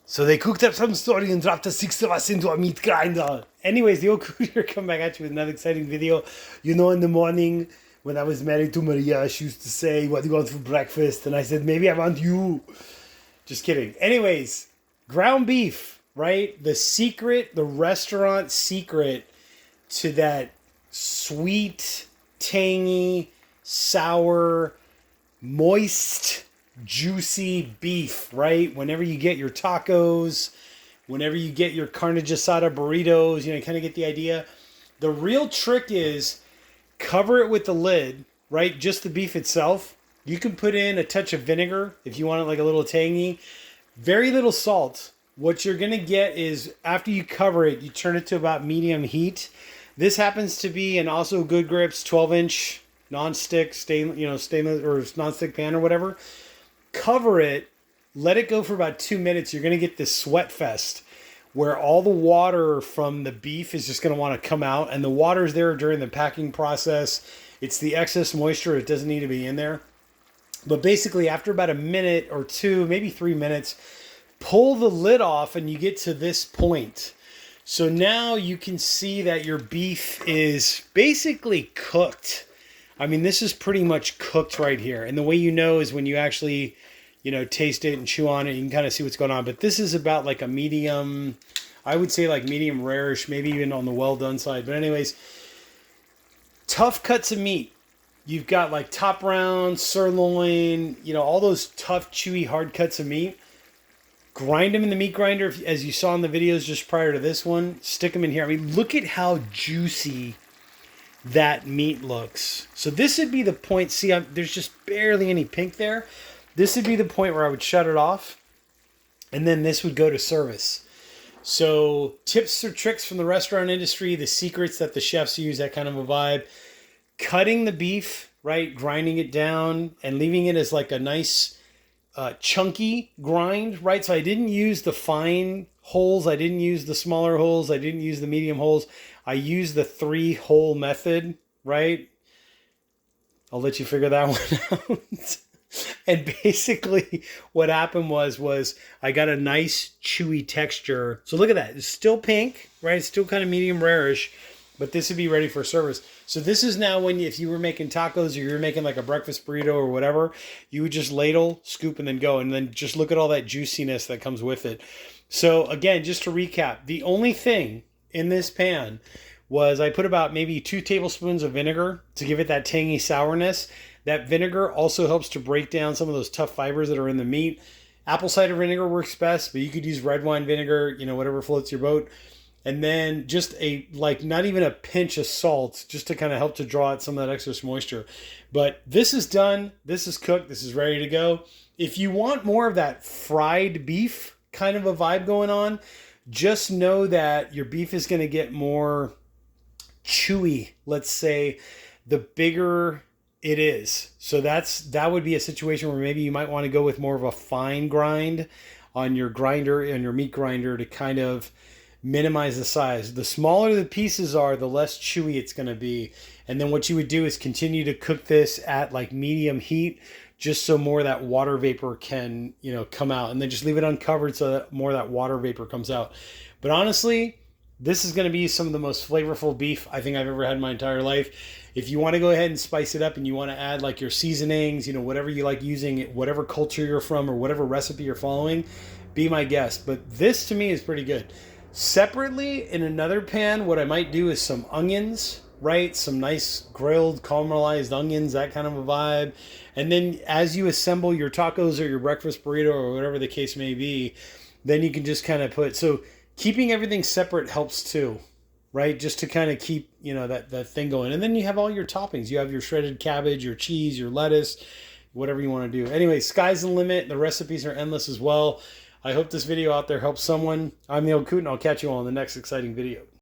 So they cooked up some story and dropped the six of us into a meat grinder. Anyways, the old cooler come back at you with another exciting video. You know, in the morning when I was married to Maria, she used to say, "What do you want for breakfast?" And I said, "Maybe I want you." Just kidding. Anyways, ground beef, right? The secret, the restaurant secret to that sweet, tangy, sour, moist, juicy beef, right? Whenever you get your tacos, whenever you get your carne asada burritos, you kind of get the idea. The real trick is cover it with the lid, right? Just the beef itself. You can put in a touch of vinegar if you want it like a little tangy. Very little salt. What you're going to get is after you cover it, you turn it to about medium heat. This happens to be an Oxo Good Grips 12-inch non-stick stainless or non-stick pan or whatever. Cover it, let it go for about 2 minutes. You're going to get this sweat fest where all the water from the beef is just going to want to come out, and the water is there during the packing process. It's the excess moisture. It doesn't need to be in there. But basically, after about a minute or two, maybe 3 minutes, pull the lid off and you get to this point. So now you can see that your beef is basically cooked. I mean, this is pretty much cooked right here. And the way you know is when you actually, taste it and chew on it, you can kind of see what's going on. But this is about like a medium, I would say like medium rare-ish, maybe even on the well done side. But anyways, tough cuts of meat. You've got like top round, sirloin, all those tough, chewy, hard cuts of meat. Grind them in the meat grinder, as you saw in the videos just prior to this one. Stick them in here. I mean, look at how juicy that meat looks. So this would be the point. See, there's just barely any pink there. This would be the point where I would shut it off, and then this would go to service. So tips or tricks from the restaurant industry, the secrets that the chefs use, that kind of a vibe. Cutting the beef, right? Grinding it down and leaving it as like a nice chunky grind, right? So I didn't use the fine holes. I didn't use the smaller holes. I didn't use the medium holes. I used the 3-hole method, right? I'll let you figure that one out. And basically what happened was I got a nice chewy texture. So look at that. It's still pink, right? It's still kind of medium rare-ish, but this would be ready for service. So this is now when if you were making tacos or you were making like a breakfast burrito or whatever, you would just ladle, scoop, and then go. And then just look at all that juiciness that comes with it. So again, just to recap, the only thing in this pan was I put about maybe 2 tablespoons of vinegar to give it that tangy sourness. That vinegar also helps to break down some of those tough fibers that are in the meat. Apple cider vinegar works best, but you could use red wine vinegar, whatever floats your boat. And then just not even a pinch of salt, just to kind of help to draw out some of that excess moisture. But this is done. This is cooked. This is ready to go. If you want more of that fried beef kind of a vibe going on, just know that your beef is going to get more chewy, let's say, the bigger it is. So that would be a situation where maybe you might want to go with more of a fine grind on your grinder and your meat grinder to kind of minimize the size. The smaller the pieces are, the less chewy it's going to be. And then what you would do is continue to cook this at like medium heat, just so more of that water vapor can, come out. And then just leave it uncovered so that more of that water vapor comes out. But honestly, this is going to be some of the most flavorful beef I think I've ever had in my entire life. If you want to go ahead and spice it up and you want to add like your seasonings, whatever you like using, whatever culture you're from or whatever recipe you're following, be my guest. But this to me is pretty good. Separately, in another pan, what I might do is some onions, right? Some nice grilled, caramelized onions, that kind of a vibe. And then as you assemble your tacos or your breakfast burrito or whatever the case may be, then you can just kind of so keeping everything separate helps too, right? Just to kind of keep, that thing going. And then you have all your toppings. You have your shredded cabbage, your cheese, your lettuce, whatever you want to do. Anyway, sky's the limit. The recipes are endless as well. I hope this video out there helps someone. I'm the Old Coot, and I'll catch you all in the next exciting video.